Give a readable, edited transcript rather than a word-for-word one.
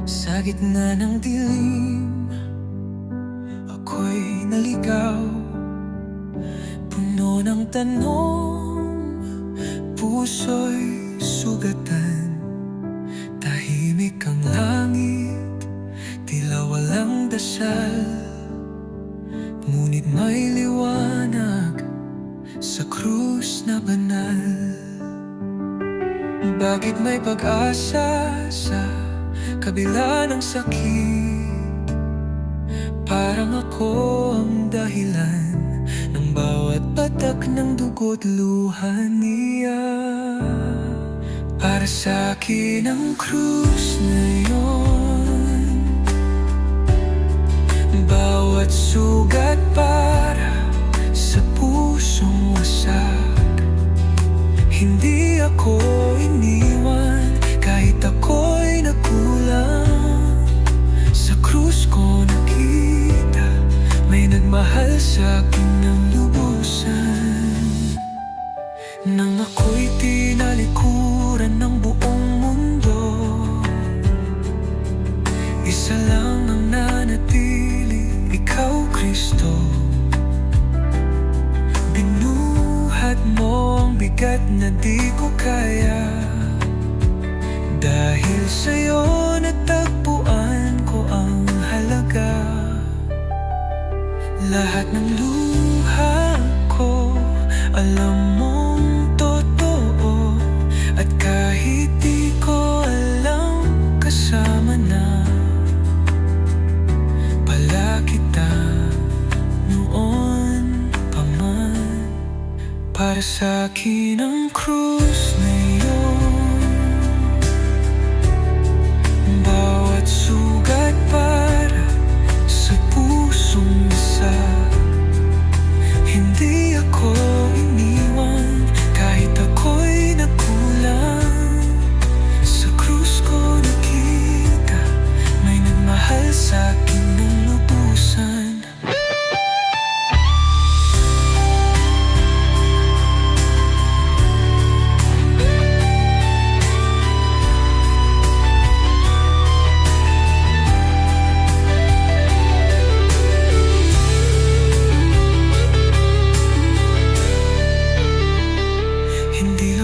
Sa gitna ng dilim, ako'y naligaw. Puno ng tanong, puso'y sugatan. Tahimik ang langit, tila walang dasal. Ngunit may liwanag sa krus na banal. Bakit may pag-asa sa kabila ng sakit? Parang ako ang dahilan ng bawat patak ng dugo't luha niya. Para sa akin ang krus na yun, bawat sugat para sa pusong wasak. Hindi ako iniwan kahit ako'y nagkulang. Sa krus ko nakita may nagmahal sa akin ng lubusan. Nang ako'y tinalikuran ng buong mundo, isa lang ang nanatili, ikaw Kristo. Binuhat mo ang bigat na di ko kaya. Dahil sa'yo natagpuan ko ang halaga. Lahat ng luha ko alam mong totoo. At kahit di ko alam, kasama na pala kita noon pa man. Para sa akin ang krus na yun, bawat sugat para sa pusong isa. Hindi ako iniwan kahit ako'y nagkulang. Sa krus ko nakita may nagmahal sa akin ng lubusan. Hindi